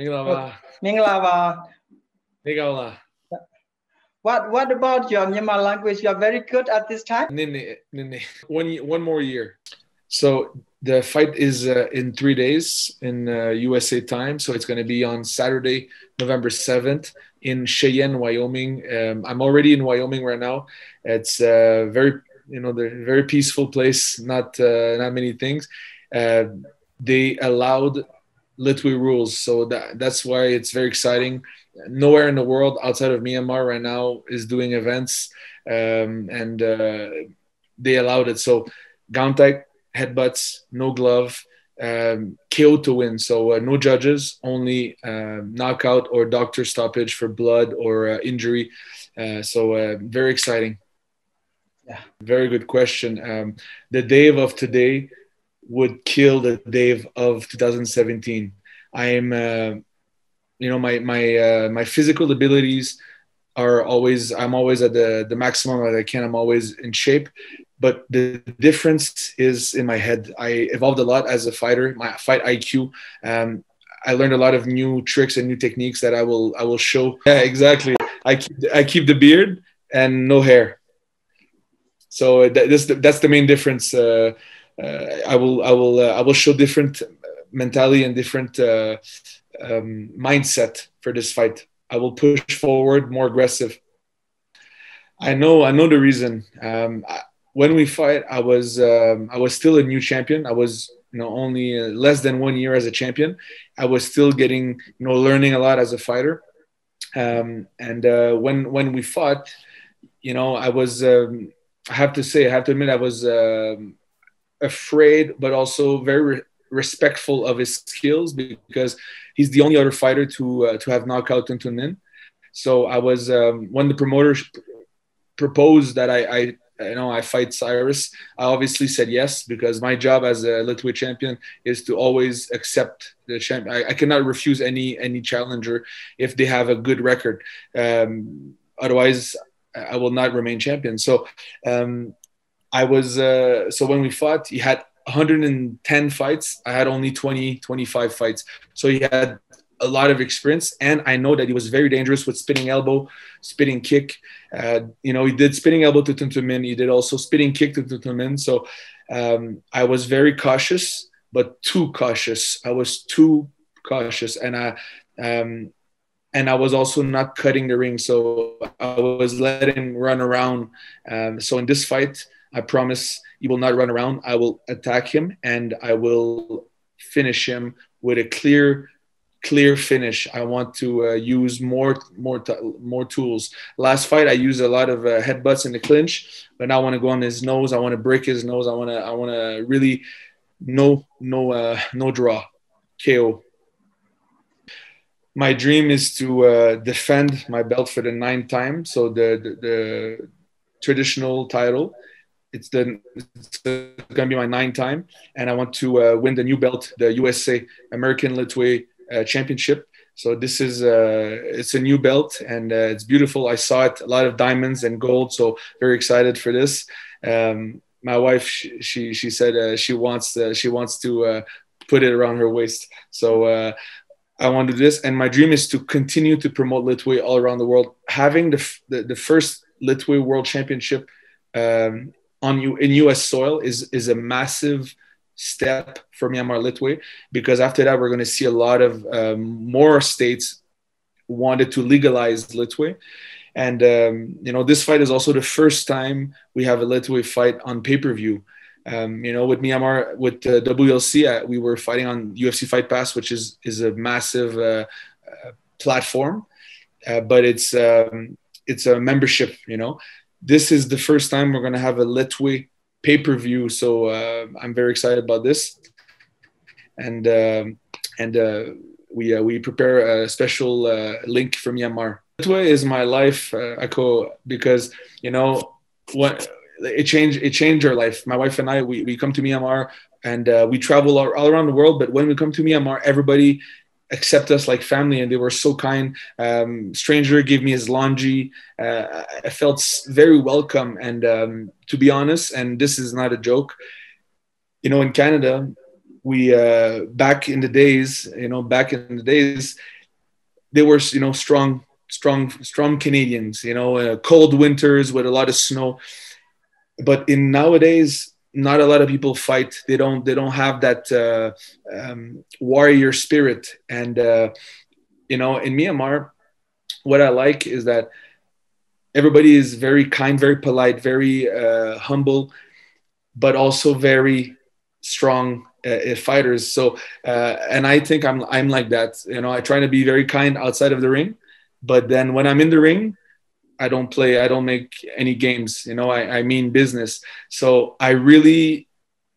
Minglava. Minglava. Mingala. What about your Myanmar language? You are very good at this time? Nini. One more year. So the fight is in 3 days in USA time. So it's going to be on Saturday, November 7th in Cheyenne, Wyoming. I'm already in Wyoming right now. It's very, the very peaceful place. Not many things. They allowed Litwe rules, so that's why it's very exciting. Nowhere in the world outside of Myanmar right now is doing events, and they allowed it. So Gauntai, headbutts, no glove, KO to win. So no judges, only knockout or doctor stoppage for blood or injury. So very exciting. Yeah. Very good question. The Dave of today would kill the Dave of 2017. I am, my physical abilities are always, I'm always at the maximum that I can. I'm always in shape, but the difference is in my head. I evolved a lot as a fighter, my fight IQ. I learned a lot of new tricks and new techniques that I will show. Yeah, exactly. I keep the beard and no hair. So that's the main difference. I will show different mentality and different mindset for this fight. I will push forward, more aggressive. I know the reason. When we fight, I was still a new champion. I was only less than 1 year as a champion. I was still getting learning a lot as a fighter. And when we fought, I was I have to admit I was afraid, but also very respectful of his skills because he's the only other fighter to have knockout Tuntun Min. So I was when the promoter proposed that I fight Cyrus, I obviously said yes because my job as a lightweight champion is to always accept the champion. I cannot refuse any challenger if they have a good record. Otherwise, I will not remain champion. So I was so when we fought, he had 110 fights. I had only 25 fights. So he had a lot of experience, and I know that he was very dangerous with spinning elbow, spinning kick. He did spinning elbow to Tuntun Min. He did also spinning kick to Tuntun Min. So I was very cautious, but too cautious. I was too cautious, and I was also not cutting the ring. So I was letting him run around. So in this fight, I promise he will not run around. I will attack him, and I will finish him with a clear finish. I want to use more tools. Last fight, I used a lot of headbutts in the clinch, but now I want to go on his nose. I want to break his nose. I want to really no draw, KO. My dream is to defend my belt for the 9th time. So the traditional title. It's going to be my 9th time, and I want to win the new belt, the USA American Lightweight Championship. So this is it's a new belt, and it's beautiful. I saw it, a lot of diamonds and gold. So very excited for this. My wife, she said she wants to put it around her waist. So I want to do this, and my dream is to continue to promote Lightweight all around the world. Having the first Lightweight World Championship in U.S. soil is a massive step for Myanmar Lightweight, because after that we're going to see a lot of more states wanted to legalize Lightweight, and this fight is also the first time we have a Lightweight fight on pay-per-view. With Myanmar, with WLC, we were fighting on UFC Fight Pass, which is a massive platform, but it's a membership. This is the first time we're going to have a Lightweight pay-per-view, so I'm very excited about this, and we prepare a special link from Myanmar. Lightweight is my life, Ako, because what it changed our life. My wife and I, we come to Myanmar, and we travel all around the world, but when we come to Myanmar, everybody accept us like family, and they were so kind. Stranger gave me his laundry. I felt very welcome, and to be honest, and this is not a joke, in Canada, we back in the days, they were, strong Canadians, cold winters with a lot of snow. But in nowadays, not a lot of people fight. They don't have that warrior spirit. And in Myanmar, what I like is that everybody is very kind, very polite, very humble, but also very strong fighters. So, and I think I'm like that. I try to be very kind outside of the ring, but then when I'm in the ring, I don't play. I don't make any games. I mean business. So I really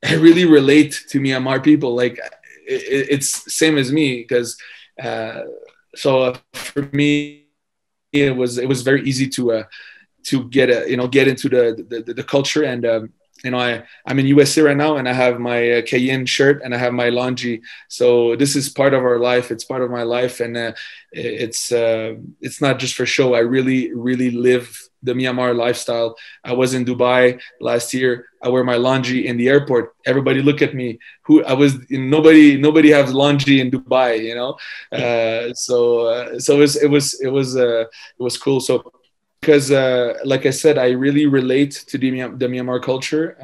relate to Myanmar people. Like it's same as me because so for me it was very easy to get into the culture. And I'm in USA right now, and I have my Cayenne shirt and I have my Longi. So this is part of our life. It's part of my life, and it's not just for show. I really live the Myanmar lifestyle. I was in Dubai last year. I wear my Longi in the airport. Everybody look at me. Nobody has Longi in Dubai, so it was cool. So because like I said, I really relate to the Myanmar culture.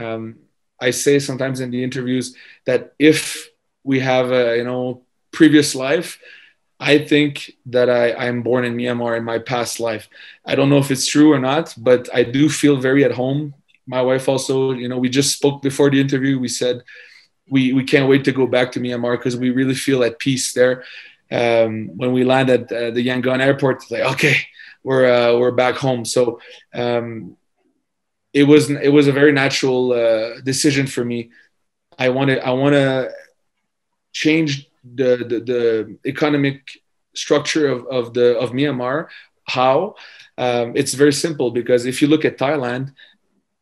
I say sometimes in the interviews that if we have a previous life, I think that I'm born in Myanmar in my past life. I don't know if it's true or not, but I do feel very at home. My wife also, we just spoke before the interview. We said we can't wait to go back to Myanmar because we really feel at peace there. When we land at the Yangon airport, it's like, okay, we're back home. So it was a very natural decision for me. I want to change the economic structure of Myanmar. How? It's very simple, because if you look at Thailand,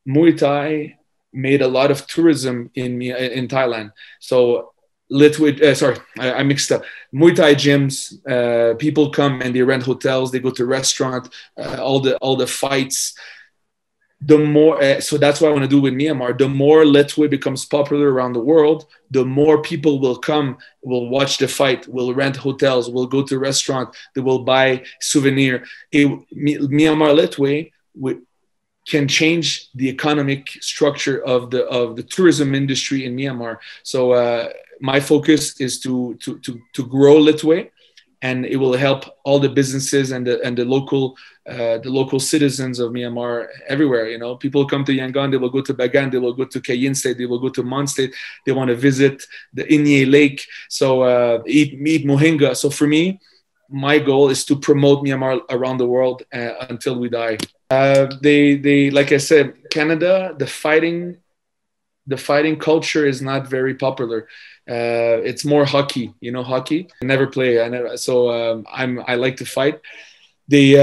Muay Thai made a lot of tourism in Thailand. So I mixed up. Muay Thai gyms, people come and they rent hotels, they go to restaurant, all the fights. The more, so that's what I want to do with Myanmar. The more Letwe becomes popular around the world, the more people will come, will watch the fight, will rent hotels, will go to restaurant, they will buy souvenir. Myanmar Letwe can change the economic structure of the tourism industry in Myanmar. So my focus is to grow Letwe, and it will help all the businesses and the local citizens of Myanmar everywhere. People come to Yangon, they will go to Bagan, they will go to Cayenne State, they will go to Mon State, they want to visit the Inye Lake, so eat mohinga. So for me, my goal is to promote Myanmar around the world until we die. They like I said, Canada, the fighting culture is not very popular. It's more hockey, hockey. I never play. I like to fight. They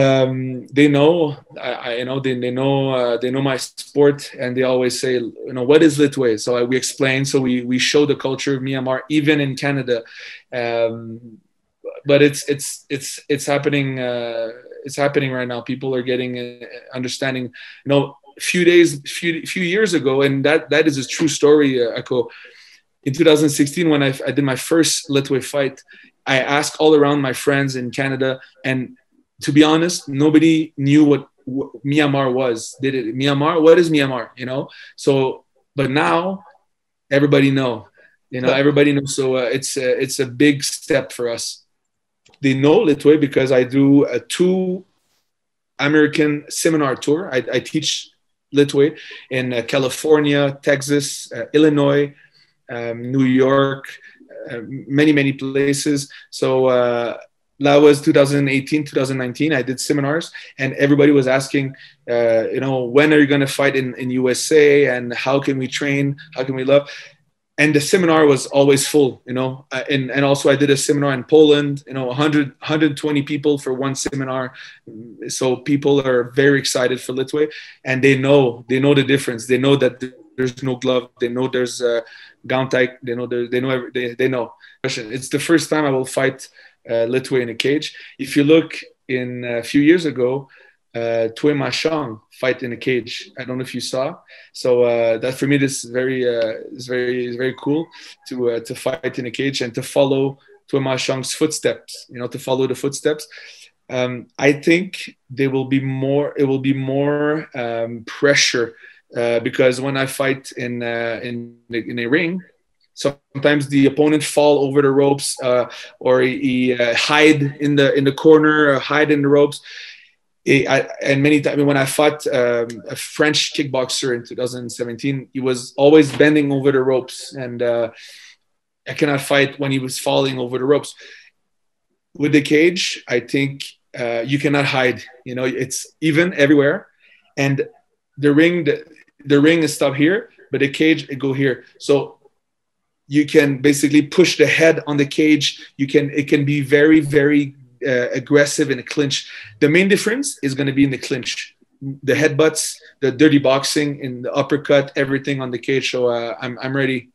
know, they know my sport, and they always say, what is Litwe? So we explain. So we show the culture of Myanmar, even in Canada. But it's happening. It's happening right now. People are getting understanding. Few years ago, and that is a true story, Ako. In 2016, when I did my first Litwe fight, I asked all around my friends in Canada, and to be honest, nobody knew what Myanmar was. Myanmar? What is Myanmar? So, but now everybody know. Everybody knows. So it's a big step for us. They know Litwe because I do a 2 American seminar tour. I teach Litwe in California, Texas, Illinois, New York, many places. So that was 2018, 2019. I did seminars, and everybody was asking, when are you going to fight in USA, and how can we train? How can we love? And the seminar was always full, and also I did a seminar in Poland, 120 people for one seminar. So people are very excited for Litwe, and they know the difference. They know that there's no glove. They know there's Gauntaik. They know. It's the first time I will fight Litwe in a cage. If you look in a few years ago, Tui Ma Shang fight in a cage. I don't know if you saw. So that for me, this is very cool to fight in a cage and to follow Tui Ma Shang's footsteps. You know, to follow the footsteps. I think there will be more. It will be more pressure because when I fight in a ring, sometimes the opponent fall over the ropes or he hide in the corner or hide in the ropes. And many times when I fought a French kickboxer in 2017, he was always bending over the ropes, and I cannot fight when he was falling over the ropes. With the cage, I think you cannot hide. You know, it's even everywhere, and the ring is stopped here, but the cage it go here. So you can basically push the head on the cage. It can be very aggressive in a clinch. The main difference is going to be in the clinch, the headbutts, the dirty boxing, in the uppercut, everything on the cage. So I'm ready.